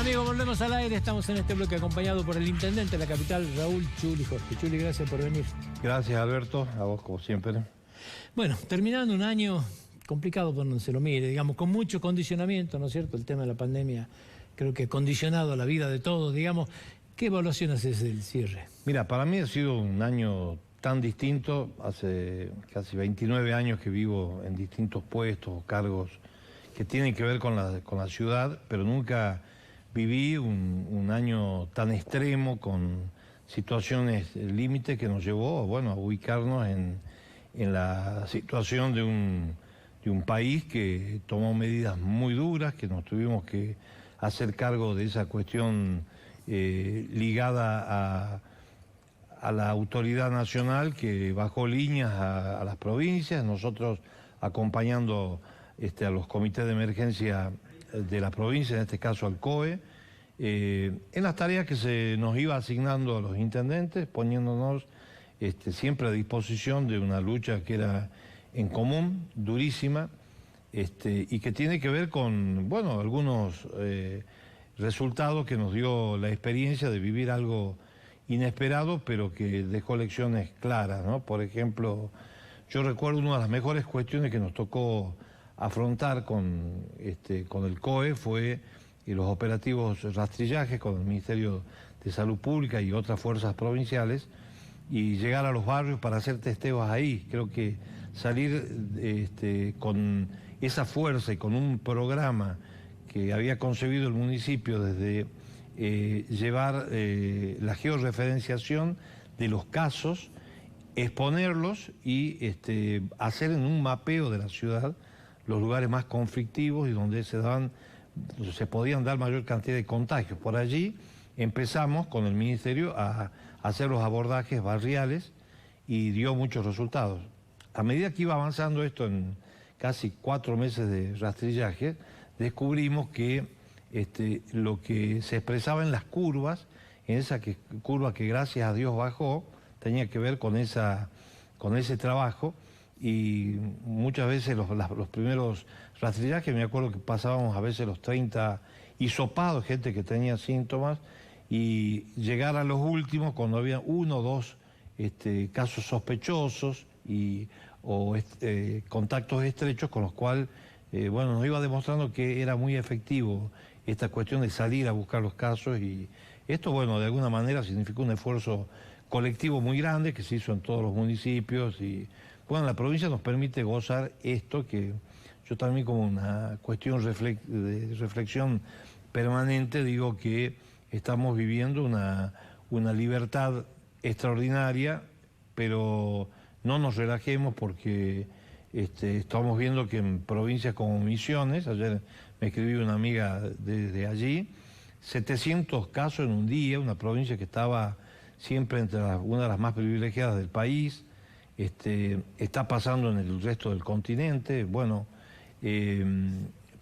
amigos, volvemos al aire. Estamos en este bloque acompañado por el intendente de la capital, Raúl Chuli Jorge. Chuli, gracias por venir. Gracias, Alberto, a vos como siempre. Bueno, terminando un año complicado por donde se lo mire, digamos, con mucho condicionamiento, ¿no es cierto? El tema de la pandemia creo que ha condicionado la vida de todos, digamos. ¿Qué evaluación haces del cierre? Mira, para mí ha sido un año tan distinto. Hace casi 29 años que vivo en distintos puestos o cargos que tienen que ver con la ciudad, pero nunca viví un año tan extremo, con situaciones límite que nos llevó, bueno, a ubicarnos en la situación de un país que tomó medidas muy duras, que nos tuvimos que hacer cargo de esa cuestión ligada a la autoridad nacional, que bajó líneas a las provincias, nosotros acompañando a los comités de emergencia de la provincia, en este caso al COE, en las tareas que se nos iba asignando a los intendentes, poniéndonos siempre a disposición de una lucha que era en común, durísima, y que tiene que ver con, bueno, algunos resultados que nos dio la experiencia de vivir algo inesperado, pero que dejó lecciones claras, ¿no? Por ejemplo, yo recuerdo una de las mejores cuestiones que nos tocó afrontar con el COE fue los operativos rastrillajes con el Ministerio de Salud Pública y otras fuerzas provinciales, y llegar a los barrios para hacer testeos ahí. Creo que salir con esa fuerza y con un programa que había concebido el municipio desde llevar la georreferenciación de los casos, exponerlos y hacer en un mapeo de la ciudad los lugares más conflictivos y donde se podían dar mayor cantidad de contagios. Por allí empezamos con el Ministerio a hacer los abordajes barriales y dio muchos resultados. A medida que iba avanzando esto en casi 4 meses de rastrillaje, descubrimos que lo que se expresaba en las curvas, en esa curva que gracias a Dios bajó, tenía que ver con ese trabajo, y muchas veces los primeros rastrillajes, me acuerdo que pasábamos a veces los 30 hisopados, gente que tenía síntomas, y llegar a los últimos cuando había 1 o 2 casos sospechosos o contactos estrechos, con los cuales bueno, nos iba demostrando que era muy efectivo esta cuestión de salir a buscar los casos, y esto, bueno, de alguna manera significó un esfuerzo colectivo muy grande que se hizo en todos los municipios, y bueno, la provincia nos permite gozar esto, que yo también, como una cuestión de reflexión permanente, digo que estamos viviendo una libertad extraordinaria, pero no nos relajemos, porque estamos viendo que en provincias como Misiones, ayer me escribió una amiga desde allí, 700 casos en un día, una provincia que estaba siempre entre una de las más privilegiadas del país. Está pasando en el resto del continente. Bueno,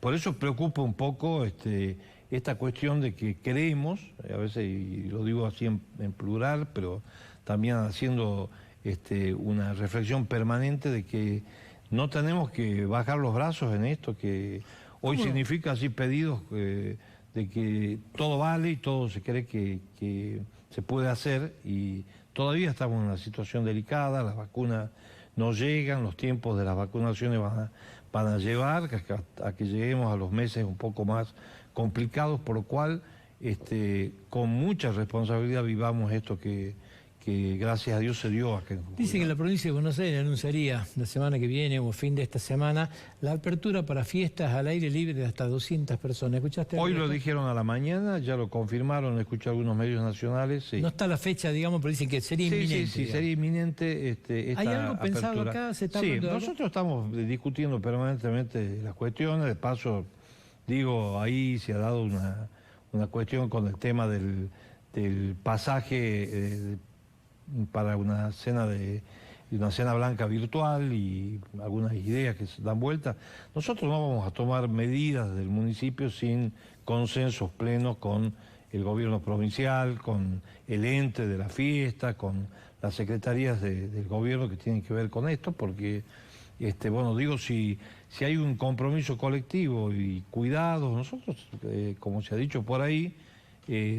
por eso preocupa un poco esta cuestión de que creemos, a veces, y lo digo así en plural, pero también haciendo una reflexión permanente de que no tenemos que bajar los brazos en esto, que hoy significa así pedidos de que todo vale y todo se cree que se puede hacer, y todavía estamos en una situación delicada, las vacunas no llegan, los tiempos de las vacunaciones van a llevar a que lleguemos a los meses un poco más complicados, por lo cual con mucha responsabilidad vivamos esto que gracias a Dios se dio acá en Jujuy. Dice que la provincia de Buenos Aires anunciaría la semana que viene o fin de esta semana la apertura para fiestas al aire libre de hasta 200 personas. ¿Escuchaste? Hoy lo dijeron a la mañana, ya lo confirmaron, escuché algunos medios nacionales. Sí. No está la fecha, digamos, pero dicen que sería inminente. Sí, sería inminente esta ¿Hay algo apertura. pensado acá? ¿Se está Sí, nosotros estamos discutiendo permanentemente las cuestiones. De paso, digo, ahí se ha dado una cuestión con el tema del pasaje para una cena blanca virtual, y algunas ideas que se dan vuelta. Nosotros no vamos a tomar medidas del municipio sin consensos plenos con el gobierno provincial, con el ente de la fiesta, con las secretarías del gobierno que tienen que ver con esto, porque Bueno, digo, si hay un compromiso colectivo y cuidados, nosotros, como se ha dicho por ahí,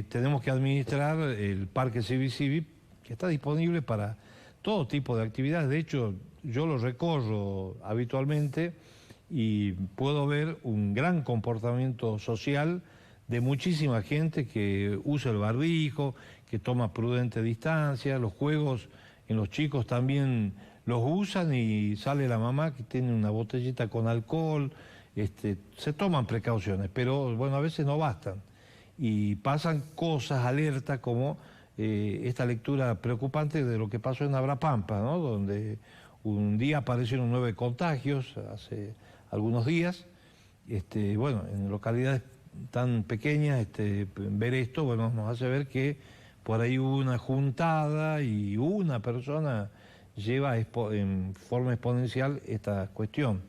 tenemos que administrar el Parque Civi, que está disponible para todo tipo de actividades. De hecho, yo lo recorro habitualmente y puedo ver un gran comportamiento social de muchísima gente que usa el barbijo, que toma prudente distancia. Los juegos en los chicos también los usan y sale la mamá que tiene una botellita con alcohol. Se toman precauciones, pero bueno, a veces no bastan. Y pasan cosas, alertas, como esta lectura preocupante de lo que pasó en Abrapampa, ¿no? Donde un día aparecieron 9 contagios, hace algunos días. Bueno, en localidades tan pequeñas, ver esto, bueno, nos hace ver que por ahí hubo una juntada y una persona lleva en forma exponencial esta cuestión.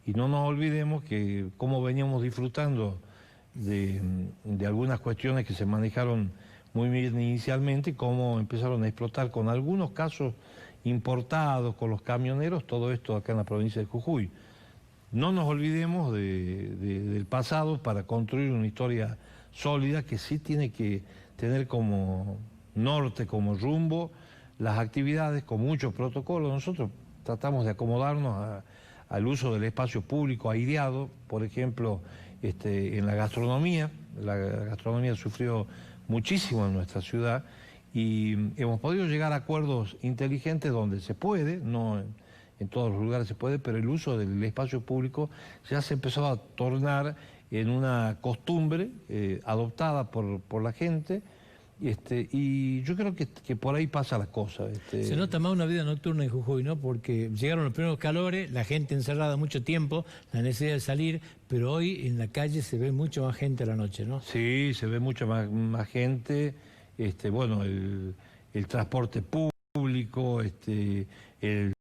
Y no nos olvidemos que como veníamos disfrutando de algunas cuestiones que se manejaron muy bien inicialmente, cómo empezaron a explotar con algunos casos importados, con los camioneros, todo esto acá en la provincia de Jujuy. No nos olvidemos del pasado para construir una historia sólida que sí tiene que tener como norte, como rumbo, las actividades con muchos protocolos. Nosotros tratamos de acomodarnos al uso del espacio público aireado, por ejemplo, en la gastronomía. La gastronomía sufrió muchísimo en nuestra ciudad y hemos podido llegar a acuerdos inteligentes donde se puede, no en todos los lugares se puede, pero el uso del espacio público ya se empezó a tornar en una costumbre adoptada por la gente, y yo creo que por ahí pasa la cosa. Se nota más una vida nocturna en Jujuy, ¿no? Porque llegaron los primeros calores, la gente encerrada mucho tiempo, la necesidad de salir, pero hoy en la calle se ve mucho más gente a la noche, ¿no? Sí, se ve mucha más gente, bueno, el transporte público, el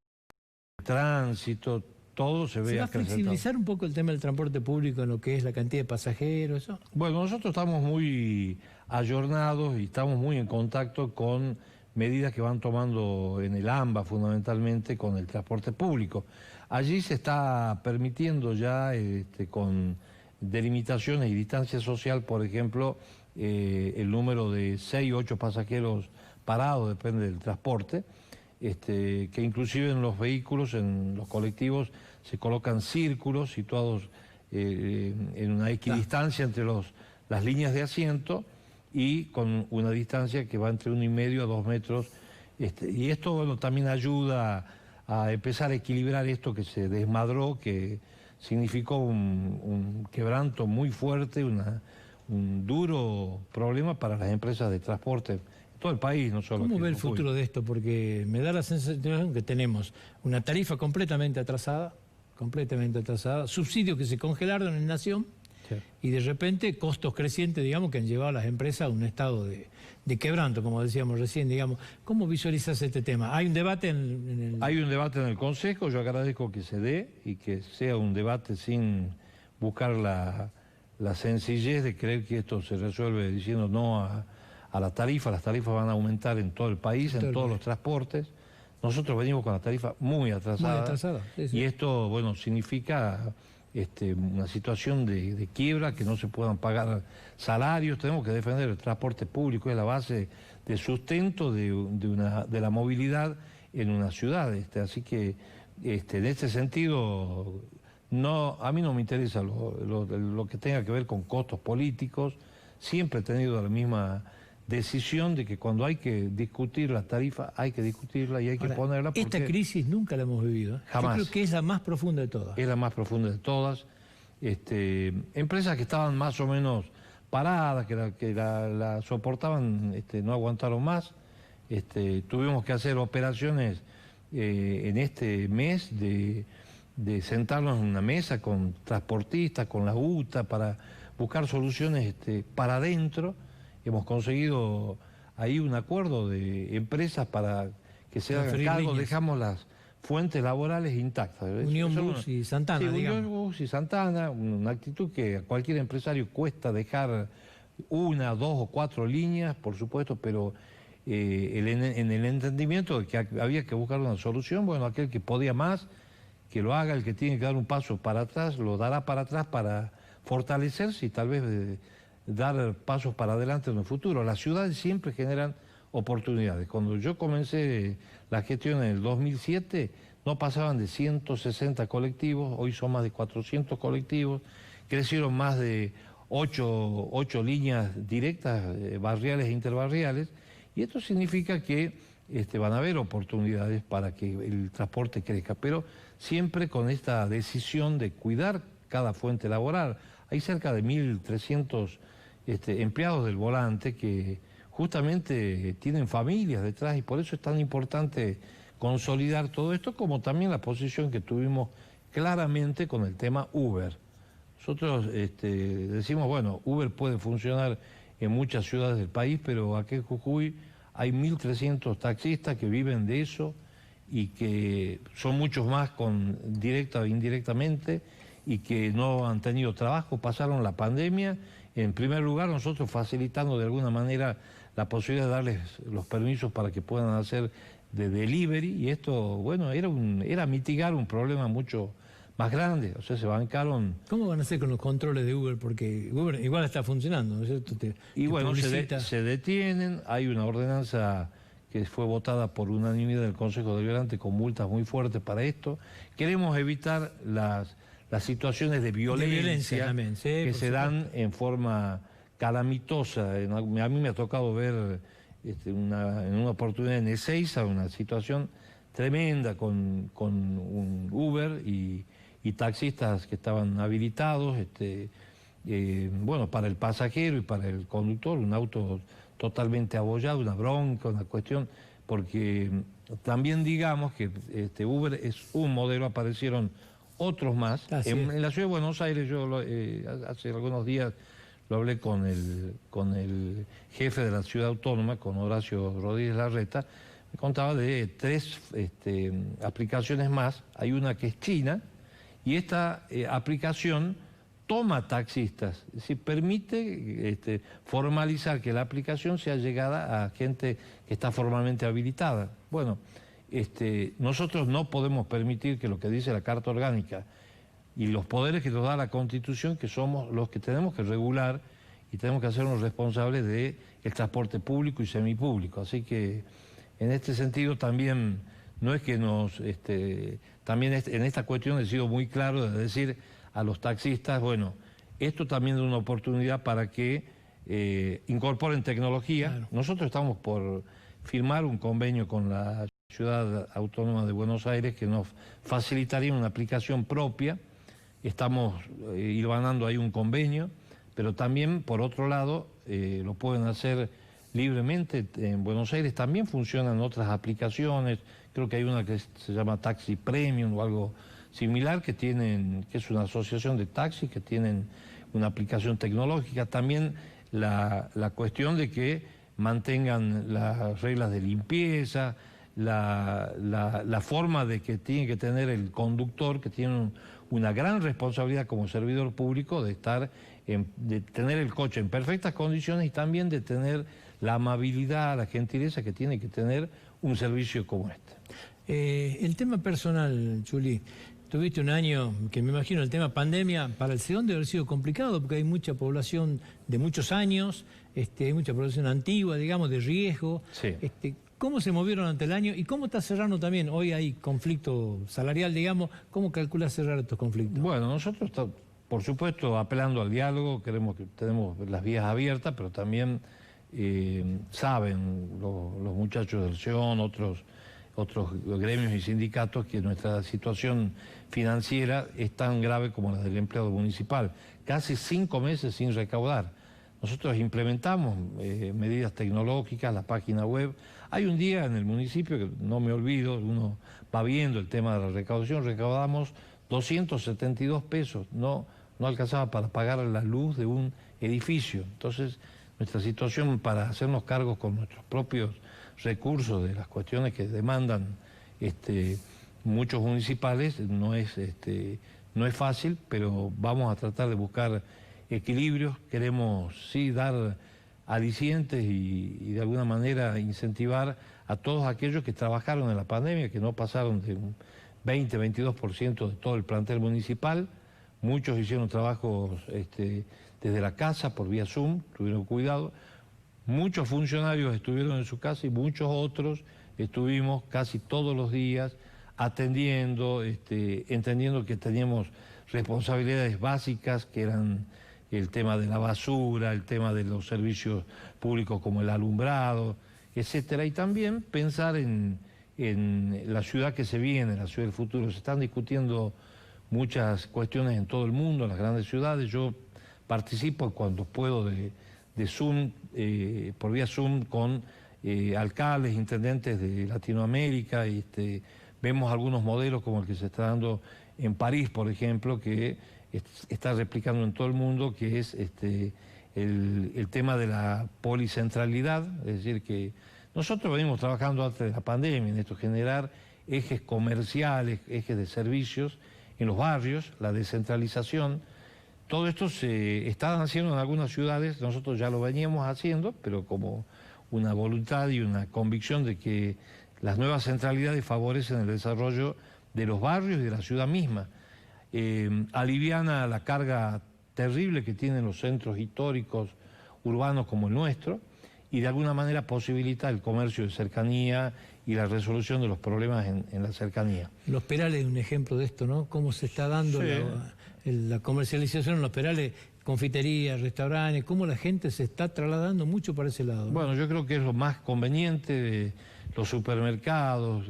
tránsito, todo se ve. ¿Se va a flexibilizar un poco el tema del transporte público en lo que es la cantidad de pasajeros, eso? Bueno, nosotros estamos muy ayornados y estamos muy en contacto con medidas que van tomando en el AMBA, fundamentalmente con el transporte público. Allí se está permitiendo ya, con delimitaciones y distancia social, por ejemplo, el número de 6 o 8 pasajeros parados, depende del transporte. Que inclusive en los vehículos, en los colectivos, se colocan círculos situados en una equidistancia entre las líneas de asiento y con una distancia que va entre 1,5 a 2 metros. Y esto, bueno, también ayuda a empezar a equilibrar esto que se desmadró, que significó un quebranto muy fuerte, un duro problema para las empresas de transporte. Todo el país, no solo. ¿Cómo ve el futuro de esto? Porque me da la sensación que tenemos una tarifa completamente atrasada, subsidios que se congelaron en Nación, sí, y de repente costos crecientes, digamos, que han llevado a las empresas a un estado de quebranto, como decíamos recién, digamos. ¿Cómo visualizas este tema? ¿Hay un debate en el...? Hay un debate en el Consejo, yo agradezco que se dé y que sea un debate sin buscar la sencillez de creer que esto se resuelve diciendo no a la tarifa. Las tarifas van a aumentar en todo el país, en todos los transportes. Nosotros venimos con la tarifa muy atrasada. Sí, sí. Y esto, bueno, significa una situación de quiebra, que no se puedan pagar salarios. Tenemos que defender el transporte público, es la base de sustento de la movilidad en una ciudad. Así que, en este sentido, a mí no me interesa lo que tenga que ver con costos políticos. Siempre he tenido la misma decisión de que cuando hay que discutir la tarifa, hay que discutirla y hay que ponerla. Porque esta crisis nunca la hemos vivido. Jamás. Yo creo que es la más profunda de todas. Es la más profunda de todas. Empresas que estaban más o menos paradas, que la soportaban, no aguantaron más. Tuvimos que hacer operaciones en este mes de sentarnos en una mesa con transportistas, con la UTA, para buscar soluciones para adentro. Hemos conseguido ahí un acuerdo de empresas para que se hagan cargo, dejamos las fuentes laborales intactas. Unión Bus y Santana, sí, digamos. Unión Bus y Santana, una actitud que a cualquier empresario cuesta dejar 1, 2 o 4 líneas, por supuesto, pero en el entendimiento de que había que buscar una solución. Bueno, aquel que podía más, que lo haga. El que tiene que dar un paso para atrás, lo dará para atrás para fortalecerse y tal vez dar pasos para adelante en el futuro. Las ciudades siempre generan oportunidades. Cuando yo comencé la gestión en el 2007, no pasaban de 160 colectivos, hoy son más de 400 colectivos, crecieron más de 8 líneas directas, barriales e interbarriales, y esto significa que van a haber oportunidades para que el transporte crezca, pero siempre con esta decisión de cuidar cada fuente laboral. Hay cerca de 1.300 empleados del volante que justamente tienen familias detrás y por eso es tan importante consolidar todo esto, como también la posición que tuvimos claramente con el tema Uber. Nosotros decimos, bueno, Uber puede funcionar en muchas ciudades del país, pero aquí en Jujuy hay 1.300 taxistas que viven de eso y que son muchos más directa o indirectamente y que no han tenido trabajo, pasaron la pandemia. En primer lugar, nosotros facilitando de alguna manera la posibilidad de darles los permisos para que puedan hacer de delivery, y esto, bueno, era mitigar un problema mucho más grande. O sea, se bancaron. ¿Cómo van a hacer con los controles de Uber? Porque Uber igual está funcionando, ¿no es cierto? Y bueno, se detienen, hay una ordenanza que fue votada por unanimidad del Consejo Deliberante con multas muy fuertes para esto. Queremos evitar las situaciones de violencia también, sí, que se dan en forma calamitosa. A mí me ha tocado ver en una oportunidad en Ezeiza una situación tremenda con un Uber y taxistas que estaban habilitados, bueno, para el pasajero y para el conductor, un auto totalmente abollado, una bronca, una cuestión, porque también digamos que Uber es un modelo, aparecieron otros más. En la ciudad de Buenos Aires, yo hace algunos días lo hablé con el jefe de la ciudad autónoma, con Horacio Rodríguez Larreta, me contaba de 3 aplicaciones más. Hay una que es china, y esta aplicación toma taxistas, es decir, permite formalizar que la aplicación sea llegada a gente que está formalmente habilitada. Bueno, nosotros no podemos permitir que lo que dice la Carta Orgánica y los poderes que nos da la Constitución, que somos los que tenemos que regular y tenemos que hacernos responsables del transporte público y semipúblico. Así que en este sentido también no es que también en esta cuestión he sido muy claro de decir a los taxistas, bueno, esto también es una oportunidad para que incorporen tecnología. Claro. Nosotros estamos por firmar un convenio con la Ciudad Autónoma de Buenos Aires que nos facilitaría una aplicación propia. Estamos hilvanando ahí un convenio, pero también, por otro lado, lo pueden hacer libremente. En Buenos Aires también funcionan otras aplicaciones, creo que hay una que se llama Taxi Premium o algo similar, que es una asociación de taxis que tienen una aplicación tecnológica. También la cuestión de que mantengan las reglas de limpieza, la forma de que tiene que tener el conductor, que tiene una gran responsabilidad como servidor público de tener el coche en perfectas condiciones y también de tener la amabilidad, la gentileza que tiene que tener un servicio como este. El tema personal, Chuli, tuviste un año que me imagino el tema pandemia para el SEON debe haber sido complicado porque hay mucha población de muchos años, hay mucha población antigua, digamos, de riesgo. Sí. ¿Cómo se movieron ante el año y cómo está cerrando también? Hoy hay conflicto salarial, digamos. ¿Cómo calculas cerrar estos conflictos? Bueno, nosotros, por supuesto, apelando al diálogo, tenemos las vías abiertas, pero también saben los muchachos del SEON, otros gremios y sindicatos, que nuestra situación financiera es tan grave como la del empleado municipal. Casi 5 meses sin recaudar. Nosotros implementamos medidas tecnológicas, la página web. Hay un día en el municipio, que no me olvido, uno va viendo el tema de la recaudación, recaudamos 272 pesos, no alcanzaba para pagar la luz de un edificio. Entonces, nuestra situación para hacernos cargos con nuestros propios recursos de las cuestiones que demandan muchos municipales no es fácil, pero vamos a tratar de buscar equilibrios. Queremos sí dar alicientes y de alguna manera incentivar a todos aquellos que trabajaron en la pandemia, que no pasaron 20-22% de todo el plantel municipal. Muchos hicieron trabajos desde la casa por vía Zoom, tuvieron cuidado. Muchos funcionarios estuvieron en su casa y muchos otros estuvimos casi todos los días atendiendo, entendiendo que teníamos responsabilidades básicas que eran el tema de la basura, el tema de los servicios públicos como el alumbrado, etcétera, y también pensar en la ciudad que se viene, la ciudad del futuro. Se están discutiendo muchas cuestiones en todo el mundo, en las grandes ciudades. Yo participo cuando puedo de Zoom, por vía Zoom, con alcaldes, intendentes de Latinoamérica. Vemos algunos modelos como el que se está dando en París, por ejemplo, que está replicando en todo el mundo, que es el tema de la policentralidad, es decir, que nosotros venimos trabajando antes de la pandemia en esto, generar ejes comerciales, ejes de servicios en los barrios, la descentralización. Todo esto se está haciendo en algunas ciudades, nosotros ya lo veníamos haciendo, pero como una voluntad y una convicción de que las nuevas centralidades favorecen el desarrollo de los barrios y de la ciudad misma. Aliviana la carga terrible que tienen los centros históricos urbanos como el nuestro y de alguna manera posibilita el comercio de cercanía y la resolución de los problemas en la cercanía. Los Perales es un ejemplo de esto, ¿no? Cómo se está dando sí. la comercialización en los Perales, confiterías, restaurantes, cómo la gente se está trasladando mucho para ese lado, ¿no? Bueno, yo creo que es lo más conveniente, los supermercados,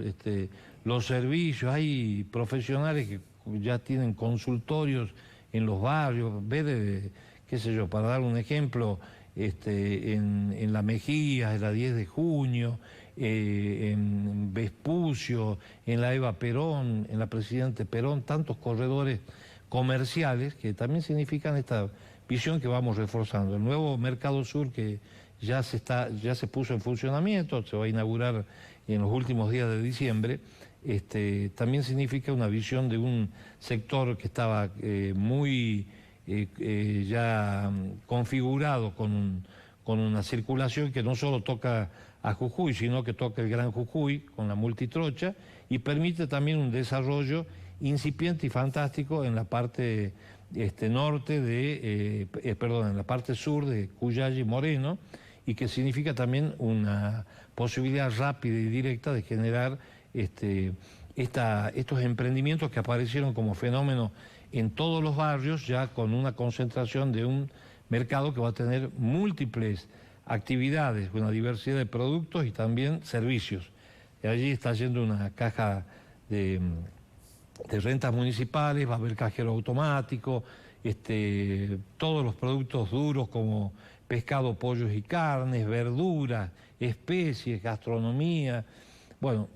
los servicios. Hay profesionales que ya tienen consultorios en los barrios, qué sé yo, para dar un ejemplo, en La Mejía, en la 10 de junio, en Vespucio, en la Eva Perón, en la Presidente Perón, tantos corredores comerciales que también significan esta visión que vamos reforzando. El nuevo Mercado Sur que ya se puso en funcionamiento, se va a inaugurar en los últimos días de diciembre, también significa una visión de un sector que estaba muy ya configurado con una circulación que no solo toca a Jujuy, sino que toca el Gran Jujuy con la multitrocha y permite también un desarrollo incipiente y fantástico en la parte norte en la parte sur de Cuyay y Moreno, y que significa también una posibilidad rápida y directa de generar estos emprendimientos que aparecieron como fenómeno en todos los barrios, ya con una concentración de un mercado que va a tener múltiples actividades, una diversidad de productos y también servicios. Y allí está yendo una caja de rentas municipales, va a haber cajero automático, todos los productos duros como pescado, pollos y carnes, verduras, especies, gastronomía. Bueno,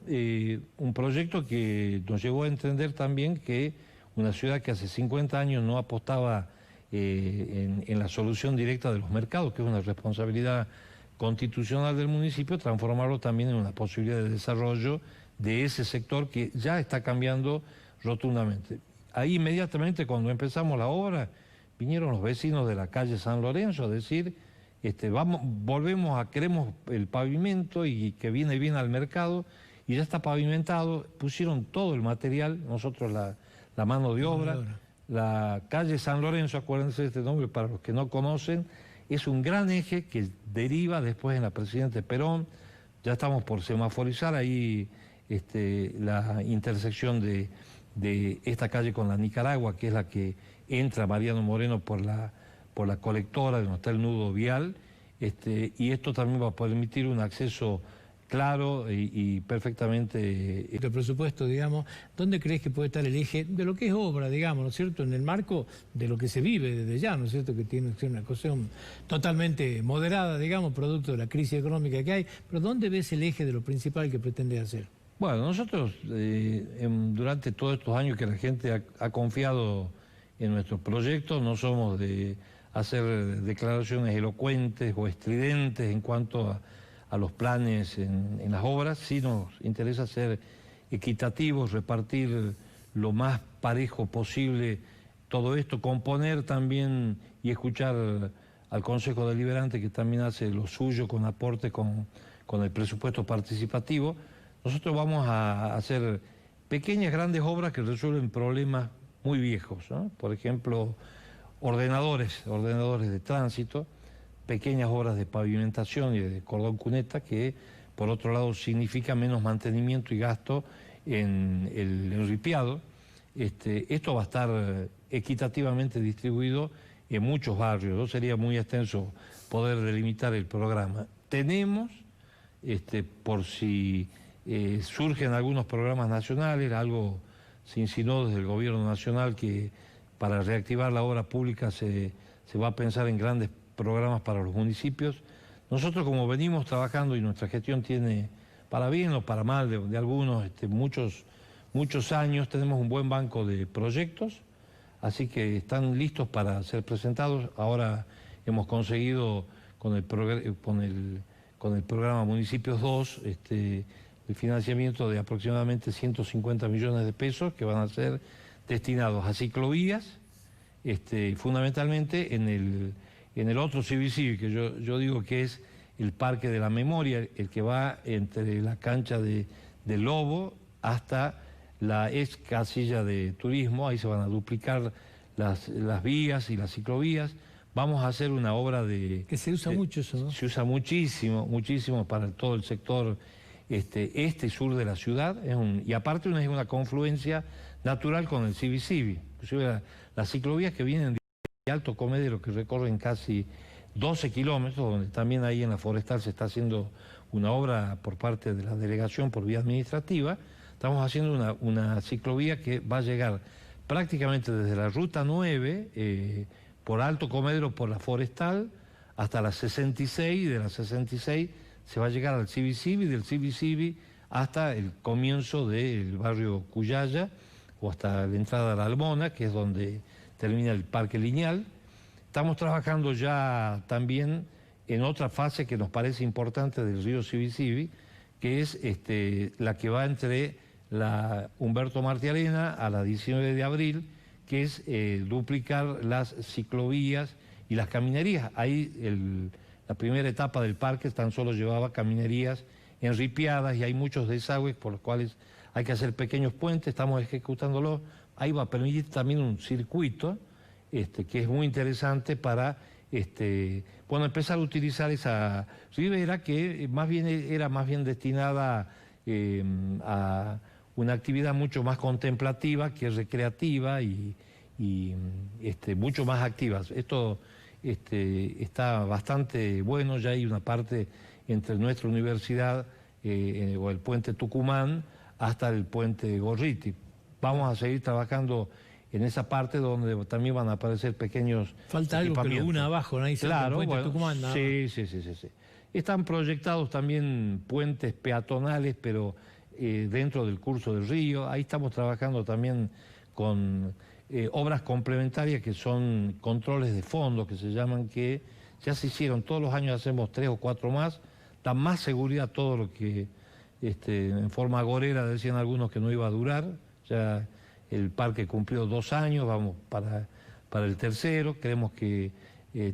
un proyecto que nos llevó a entender también que una ciudad que hace 50 años no apostaba en la solución directa de los mercados, que es una responsabilidad constitucional del municipio, transformarlo también en una posibilidad de desarrollo de ese sector que ya está cambiando rotundamente. Ahí inmediatamente cuando empezamos la obra, vinieron los vecinos de la calle San Lorenzo a decir, queremos el pavimento y que viene bien al mercado, y ya está pavimentado, pusieron todo el material, nosotros la mano de obra. La calle San Lorenzo, acuérdense de este nombre para los que no conocen, es un gran eje que deriva después en la Presidente Perón. Ya estamos por semaforizar ahí la intersección de esta calle con la Nicaragua, que es la que entra Mariano Moreno por la colectora, donde está el nudo vial, y esto también va a permitir un acceso claro y perfectamente... El presupuesto, digamos, ¿dónde crees que puede estar el eje de lo que es obra, digamos, ¿no es cierto?, en el marco de lo que se vive desde ya, ¿no es cierto?, que tiene que ser una cuestión totalmente moderada, digamos, producto de la crisis económica que hay, pero ¿dónde ves el eje de lo principal que pretende hacer? Bueno, nosotros durante todos estos años que la gente ha confiado en nuestros proyectos, no somos de hacer declaraciones elocuentes o estridentes en cuanto a los planes en las obras. Sí nos interesa ser equitativos, repartir lo más parejo posible todo esto, componer también y escuchar al Consejo Deliberante, que también hace lo suyo con aporte con el presupuesto participativo. Nosotros vamos a hacer pequeñas, grandes obras que resuelven problemas muy viejos, ¿no? Por ejemplo, ordenadores de tránsito, pequeñas obras de pavimentación y de cordón cuneta que, por otro lado, significa menos mantenimiento y gasto en el enripiado. Esto va a estar equitativamente distribuido en muchos barrios, ¿no? Sería muy extenso poder delimitar el programa. Tenemos, por si surgen algunos programas nacionales, algo se insinuó desde el gobierno nacional que para reactivar la obra pública se va a pensar en grandes programas para los municipios. Nosotros, como venimos trabajando y nuestra gestión tiene, para bien o para mal de algunos, muchos años, tenemos un buen banco de proyectos, así que están listos para ser presentados. Ahora hemos conseguido con el programa Municipios 2 el financiamiento de aproximadamente 150 millones de pesos que van a ser destinados a ciclovías, fundamentalmente en el otro CBC, que yo digo que es el Parque de la Memoria, el que va entre la cancha del Lobo hasta la ex casilla de turismo. Ahí se van a duplicar las vías y las ciclovías. Vamos a hacer una obra que se usa mucho eso, ¿no? Se usa muchísimo, muchísimo para todo el sector este y sur de la ciudad, y aparte es una confluencia natural con el CBCB. Inclusive las ciclovías que vienen de Alto Comedero, que recorren casi 12 kilómetros, donde también ahí en la Forestal se está haciendo una obra por parte de la delegación por vía administrativa. Estamos haciendo una ciclovía que va a llegar prácticamente desde la Ruta 9, por Alto Comedero, por la Forestal, hasta la 66, y de la 66 se va a llegar al CBCB, y del CBCB hasta el comienzo del barrio Cuyaya, o hasta la entrada a la Almona, que es donde termina el Parque Lineal. Estamos trabajando ya también en otra fase que nos parece importante del río CBCB, que es la que va entre la Humberto Martiarena a la 19 de abril, que es duplicar las ciclovías y las caminerías. Ahí la primera etapa del parque tan solo llevaba caminerías enripiadas y hay muchos desagües por los cuales hay que hacer pequeños puentes, estamos ejecutándolo. Ahí va a permitir también un circuito que es muy interesante para empezar a utilizar esa ribera que era más bien destinada a una actividad mucho más contemplativa que recreativa y mucho más activa. Esto está bastante bueno. Ya hay una parte entre nuestra universidad o el puente Tucumán hasta el puente Gorriti. Vamos a seguir trabajando en esa parte donde también van a aparecer pequeños Falta algo que lo una abajo, ¿no? Ahí claro, el puente Tucumán, nada sí. Están proyectados también puentes peatonales, pero dentro del curso del río. Ahí estamos trabajando también con obras complementarias que son controles de fondo, que se llaman, que ya se hicieron. Todos los años hacemos 3 o 4 más. Da más seguridad todo lo que en forma agorera decían algunos que no iba a durar. Ya el parque cumplió 2 años, vamos para el tercero. Creemos que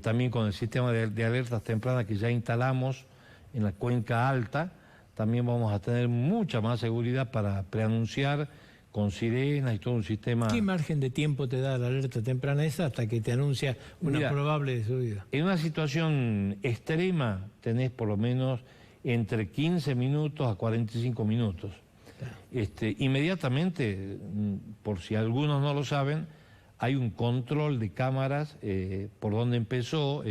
también con el sistema de alertas tempranas que ya instalamos en la cuenca alta, también vamos a tener mucha más seguridad para preanunciar con sirenas y todo un sistema. ¿Qué margen de tiempo te da la alerta temprana esa hasta que te anuncia una probable subida? En una situación extrema tenés por lo menos entre 15 minutos a 45 minutos. Claro. Inmediatamente, por si algunos no lo saben, hay un control de cámaras por donde empezó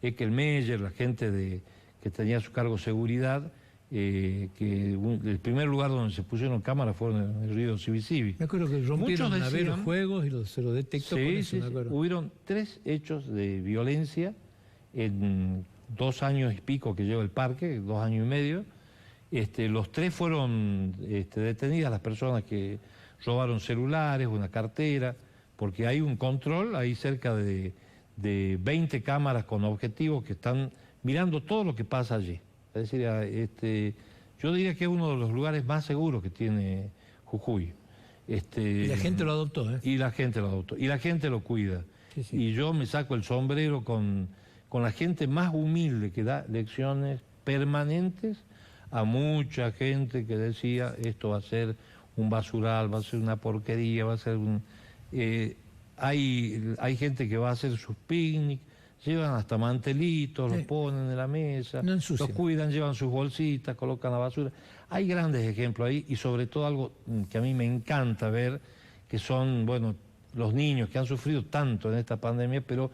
Eckelmeyer, la gente que tenía a su cargo seguridad, que el primer lugar donde se pusieron cámaras fue en el río CBCB. Me acuerdo que rompieron los juegos y se lo detectó con eso, me acuerdo. Hubieron 3 hechos de violencia en 2 años y pico que lleva el parque, 2 años y medio. Los 3 fueron detenidas las personas que robaron celulares, una cartera, porque hay un control, hay cerca de 20 cámaras con objetivos que están mirando todo lo que pasa allí. Es decir, yo diría que es uno de los lugares más seguros que tiene Jujuy. Y la gente lo adoptó, ¿eh? Y la gente lo adoptó, y la gente lo cuida. Sí. Y yo me saco el sombrero con la gente más humilde que da lecciones permanentes a mucha gente que decía esto va a ser un basural, va a ser una porquería, va a ser un... hay gente que va a hacer sus picnics, llevan hasta mantelitos, los ponen en la mesa, no los cuidan, llevan sus bolsitas, colocan la basura. Hay grandes ejemplos ahí y sobre todo algo que a mí me encanta ver, que son, bueno, los niños que han sufrido tanto en esta pandemia, pero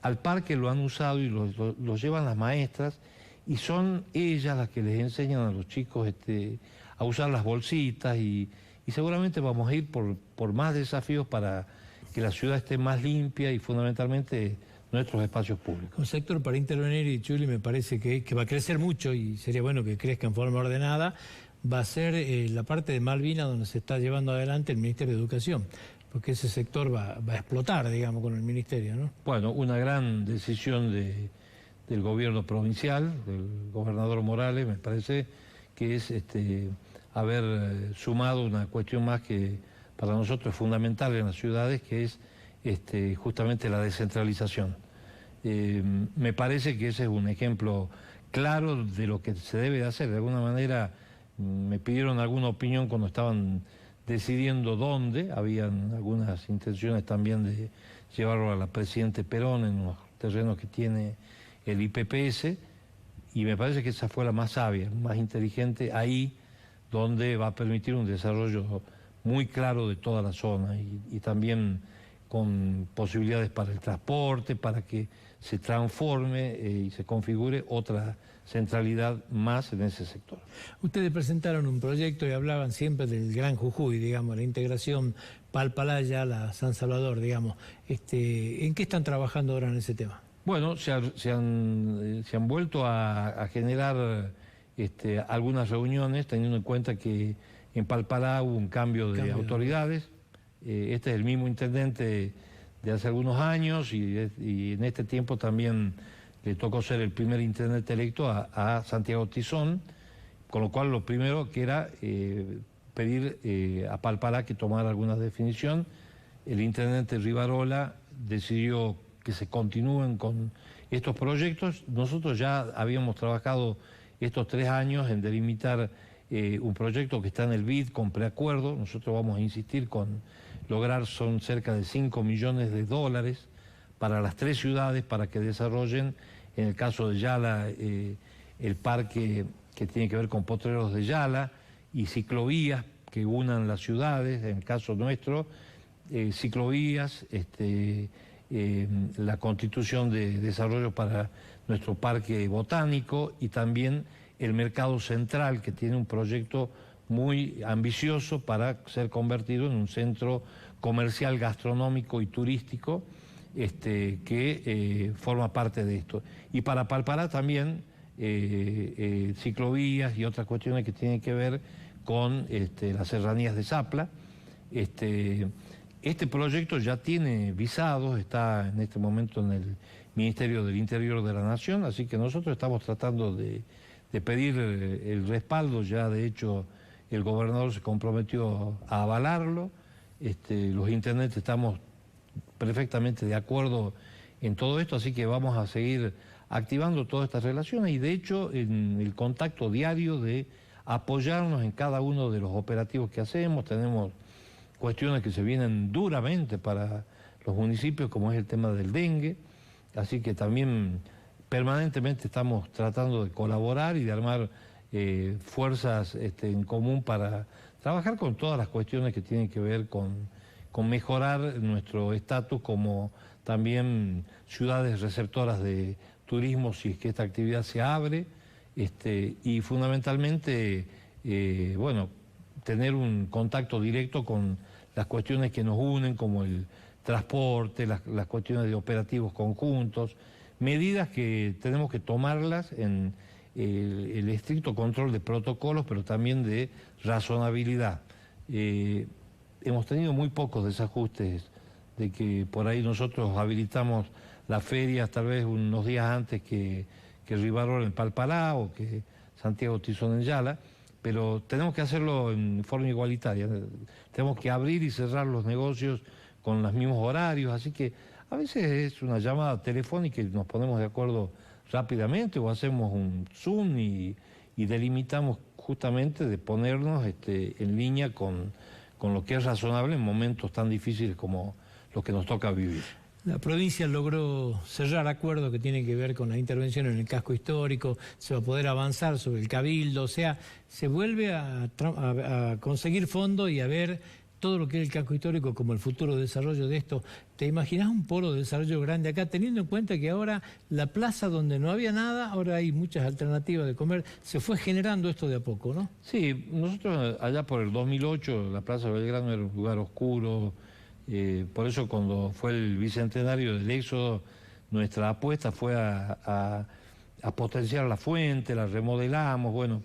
al parque lo han usado y lo llevan las maestras y son ellas las que les enseñan a los chicos a usar las bolsitas y seguramente vamos a ir por más desafíos para que la ciudad esté más limpia y fundamentalmente nuestros espacios públicos. Un sector para intervenir, y Chuli, me parece que va a crecer mucho y sería bueno que crezca en forma ordenada, va a ser la parte de Malvinas donde se está llevando adelante el Ministerio de Educación, porque ese sector va a explotar, digamos, con el Ministerio, ¿no? Bueno, una gran decisión del gobierno provincial, del gobernador Morales, me parece que es haber sumado una cuestión más que para nosotros es fundamental en las ciudades, que es justamente la descentralización. Me parece que ese es un ejemplo claro de lo que se debe de hacer. De alguna manera me pidieron alguna opinión cuando estaban decidiendo dónde, habían algunas intenciones también de llevarlo a la Presidente Perón en los terrenos que tiene el IPPS, y me parece que esa fue la más sabia, más inteligente, ahí donde va a permitir un desarrollo muy claro de toda la zona y también con posibilidades para el transporte, para que se transforme y se configure otra centralidad más en ese sector. Ustedes presentaron un proyecto y hablaban siempre del Gran Jujuy, digamos, la integración Palpalaya, la San Salvador, digamos. ¿En qué están trabajando ahora en ese tema? Bueno, se han vuelto a generar algunas reuniones, teniendo en cuenta que en Palpalá hubo un cambio de autoridades. Este es el mismo intendente de hace algunos años y en este tiempo también le tocó ser el primer intendente electo a Santiago Tizón, con lo cual lo primero que era pedir a Palpalá que tomara alguna definición. El intendente Rivarola decidió que se continúen con estos proyectos. Nosotros ya habíamos trabajado estos 3 años en delimitar un proyecto que está en el BID con preacuerdo. Nosotros vamos a insistir con lograr, son cerca de 5 millones de dólares para las 3 ciudades para que desarrollen, en el caso de Yala, el parque que tiene que ver con potreros de Yala y ciclovías que unan las ciudades, en el caso nuestro, ciclovías, la constitución de desarrollo para nuestro parque botánico y también el mercado central, que tiene un proyecto muy ambicioso para ser convertido en un centro comercial, gastronómico y turístico que forma parte de esto. Y para Palpalá también ciclovías y otras cuestiones que tienen que ver con las serranías de Zapla. Este proyecto ya tiene visados, está en este momento en el Ministerio del Interior de la Nación, así que nosotros estamos tratando de pedir el respaldo. Ya de hecho el gobernador se comprometió a avalarlo. Los intendentes estamos perfectamente de acuerdo en todo esto, así que vamos a seguir activando todas estas relaciones y de hecho en el contacto diario de apoyarnos en cada uno de los operativos que hacemos. Tenemos cuestiones que se vienen duramente para los municipios, como es el tema del dengue, así que también permanentemente estamos tratando de colaborar y de armar fuerzas en común para trabajar con todas las cuestiones que tienen que ver con mejorar nuestro estatus como también ciudades receptoras de turismo, si es que esta actividad se abre, y fundamentalmente, bueno, tener un contacto directo con las cuestiones que nos unen, como el transporte, las cuestiones de operativos conjuntos, medidas que tenemos que tomarlas en el estricto control de protocolos, pero también de razonabilidad. Hemos tenido muy pocos desajustes, de que por ahí nosotros habilitamos las ferias tal vez unos días antes que Rivarola en Palpalá o que Santiago Tizón en Yala, pero tenemos que hacerlo en forma igualitaria. Tenemos que abrir y cerrar los negocios con los mismos horarios, así que a veces es una llamada telefónica y nos ponemos de acuerdo rápidamente, o hacemos un Zoom y delimitamos justamente de ponernos en línea con lo que es razonable en momentos tan difíciles como los que nos toca vivir. La provincia logró cerrar acuerdos que tienen que ver con la intervención en el casco histórico, se va a poder avanzar sobre el cabildo, o sea, se vuelve a conseguir fondos y a ver todo lo que es el casco histórico como el futuro desarrollo de esto. ¿Te imaginas un polo de desarrollo grande acá, teniendo en cuenta que ahora la plaza donde no había nada, ahora hay muchas alternativas de comer? Se fue generando esto de a poco, ¿no? Sí, nosotros allá por el 2008, la Plaza Belgrano era un lugar oscuro. Por eso cuando fue el bicentenario del Éxodo, nuestra apuesta fue a potenciar la fuente, la remodelamos, bueno,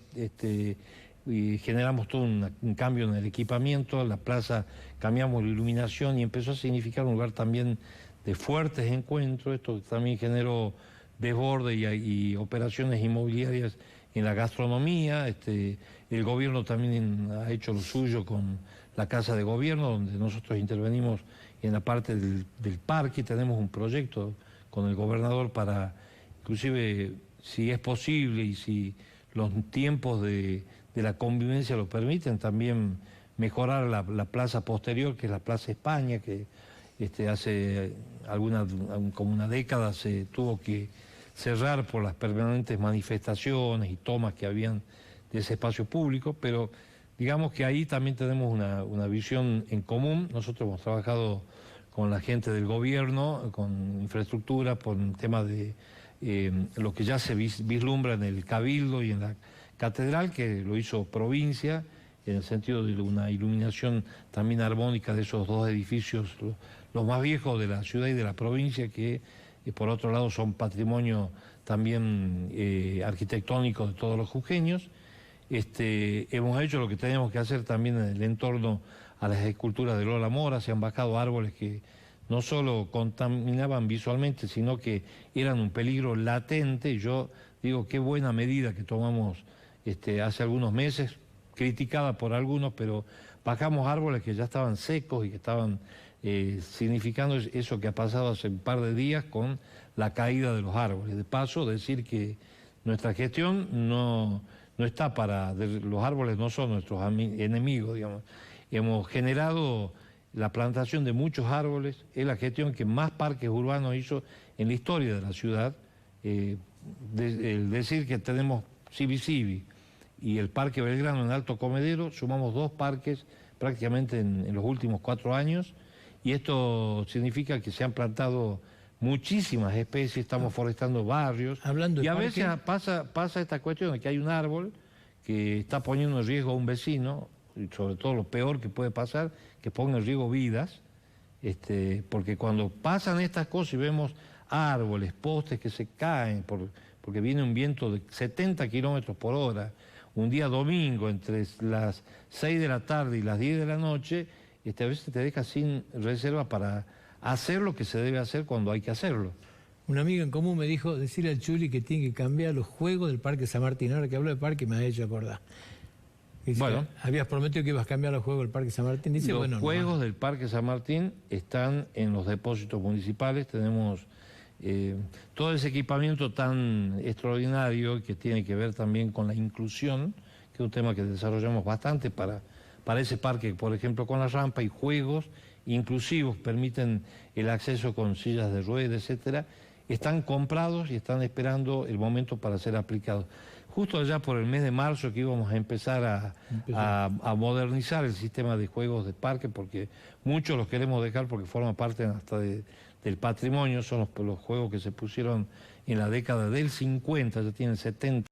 y generamos todo un cambio en el equipamiento, la plaza cambiamos la iluminación y empezó a significar un lugar también de fuertes encuentros. Esto también generó desborde y operaciones inmobiliarias en la gastronomía. El gobierno también ha hecho lo suyo con la Casa de Gobierno, donde nosotros intervenimos en la parte del parque. Tenemos un proyecto con el gobernador para, inclusive, si es posible y si los tiempos de la convivencia lo permiten, también mejorar la plaza posterior, que es la Plaza España, que hace como una década se tuvo que cerrar por las permanentes manifestaciones y tomas que habían de ese espacio público, pero digamos que ahí también tenemos una visión en común. Nosotros hemos trabajado con la gente del gobierno, con infraestructura, por el tema de lo que ya se vislumbra en el Cabildo y en la Catedral, que lo hizo provincia, en el sentido de una iluminación también armónica de esos dos edificios, los más viejos de la ciudad y de la provincia, que por otro lado son patrimonio también arquitectónico de todos los jujeños. Hemos hecho lo que teníamos que hacer también en el entorno a las esculturas de Lola Mora. Se han bajado árboles que no solo contaminaban visualmente, sino que eran un peligro latente. Yo digo, qué buena medida que tomamos hace algunos meses, criticada por algunos, pero bajamos árboles que ya estaban secos y que estaban significando eso que ha pasado hace un par de días con la caída de los árboles. De paso, decir que nuestra gestión no está los árboles no son nuestros enemigos, digamos. Hemos generado la plantación de muchos árboles, es la gestión que más parques urbanos hizo en la historia de la ciudad. El decir que tenemos Civi y el Parque Belgrano en Alto Comedero, sumamos 2 parques prácticamente en los últimos 4 años, y esto significa que se han plantado muchísimas especies, estamos forestando barrios. Hablando y a parque, veces pasa esta cuestión de que hay un árbol que está poniendo en riesgo a un vecino, y sobre todo lo peor que puede pasar, que ponga en riesgo vidas, porque cuando pasan estas cosas y vemos árboles, postes que se caen porque viene un viento de 70 kilómetros por hora, un día domingo entre las 6 de la tarde y las 10 de la noche, a veces te deja sin reserva para hacer lo que se debe hacer cuando hay que hacerlo. un amigo en común me dijo, decirle al Chuli que tiene que cambiar los juegos del Parque San Martín. Ahora que hablo de parque me ha hecho acordar. Dice, bueno, habías prometido que ibas a cambiar los juegos del Parque San Martín. Dice, los juegos del Parque San Martín están en los depósitos municipales. Tenemos todo ese equipamiento tan extraordinario que tiene que ver también con la inclusión, que es un tema que desarrollamos bastante para ese parque, por ejemplo, con la rampa y juegos inclusivos, permiten el acceso con sillas de ruedas, etcétera. Están comprados y están esperando el momento para ser aplicados. Justo allá por el mes de marzo que íbamos a empezar a modernizar el sistema de juegos de parque, porque muchos los queremos dejar porque forman parte hasta del patrimonio. Son los juegos que se pusieron en la década del 50, ya tienen 70.